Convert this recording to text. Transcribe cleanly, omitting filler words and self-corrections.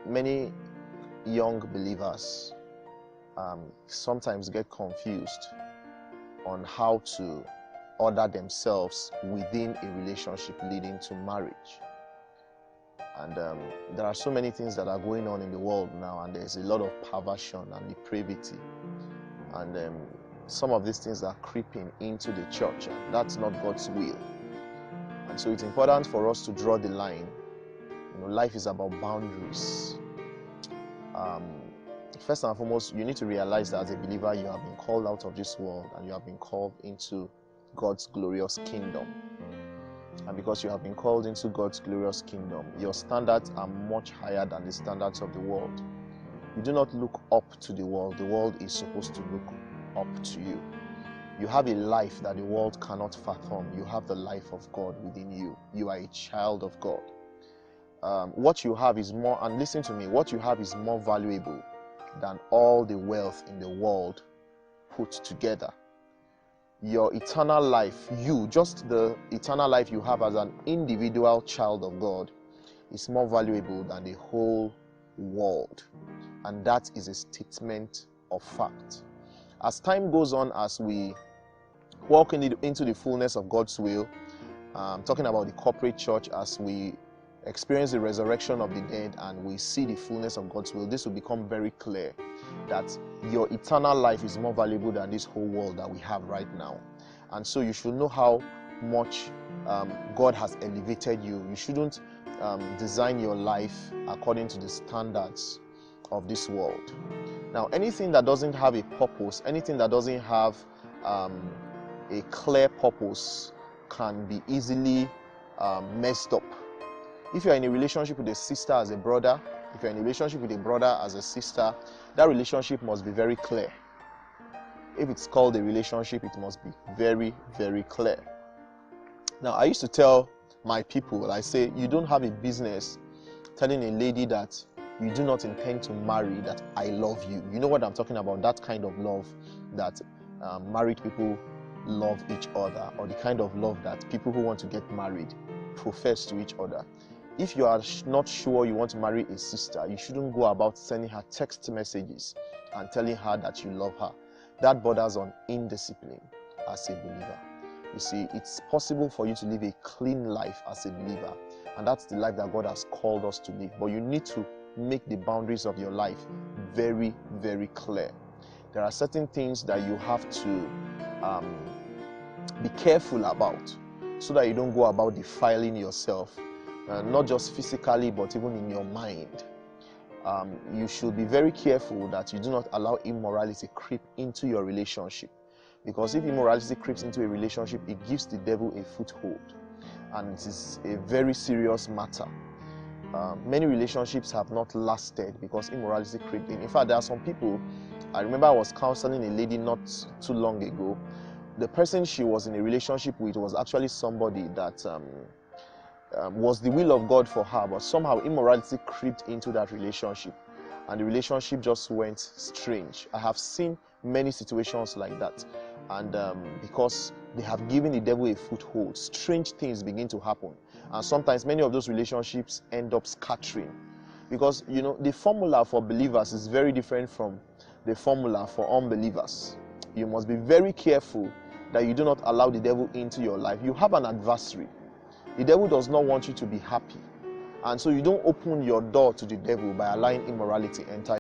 Many young believers sometimes get confused on how to order themselves within a relationship leading to marriage. And there are so many things that are going on in the world now, and there's a lot of perversion and depravity. And some of these things are creeping into the church, and that's not God's will. And so it's important for us to draw the line. Life is about boundaries. First and foremost, you need to realize that as a believer, you have been called out of this world and you have been called into God's glorious kingdom. And because you have been called into God's glorious kingdom, your standards are much higher than the standards of the world. You do not look up to the world is supposed to look up to you. You have a life that the world cannot fathom. You have the life of God within you. You are a child of God. What you have is more, and listen to me, what you have is more valuable than all the wealth in the world put together. Your eternal life, just the eternal life you have as an individual child of God, is more valuable than the whole world. And that is a statement of fact. As time goes on, as we walk into the fullness of God's will, talking about the corporate church, as we experience the resurrection of the dead and we see the fullness of God's will, this will become very clear that your eternal life is more valuable than this whole world that we have right now. And so you should know how much God has elevated you. You shouldn't design your life according to the standards of this world. Now, anything that doesn't have a purpose, anything that doesn't have a clear purpose can be easily messed up. If you're in a relationship with a sister as a brother, if you're in a relationship with a brother as a sister, that relationship must be very clear. If it's called a relationship, it must be very, very clear. Now, I used to tell my people, I say, you don't have a business telling a lady that you do not intend to marry, that I love you. You know what I'm talking about, that kind of love that married people love each other, or the kind of love that people who want to get married profess to each other. If you are not sure you want to marry a sister, you shouldn't go about sending her text messages and telling her that you love her. That borders on indiscipline as a believer. You see, it's possible for you to live a clean life as a believer, and that's the life that God has called us to live. But you need to make the boundaries of your life very, very clear. There are certain things that you have to be careful about so that you don't go about defiling yourself, not just physically but even in your mind. You should be very careful that you do not allow immorality creep into your relationship, because if immorality creeps into a relationship, it gives the devil a foothold, and it is a very serious matter. Many relationships have not lasted because immorality crept in. In fact, there are some people, I remember I was counseling a lady not too long ago. The person she was in a relationship with was actually somebody that was the will of God for her, but somehow immorality crept into that relationship and the relationship just went strange. I have seen many situations like that, and because they have given the devil a foothold, strange things begin to happen, and sometimes many of those relationships end up scattering, because the formula for believers is very different from the formula for unbelievers. You must be very careful that you do not allow the devil into your life. You have an adversary. The devil does not want you to be happy, and so you don't open your door to the devil by allowing immorality enter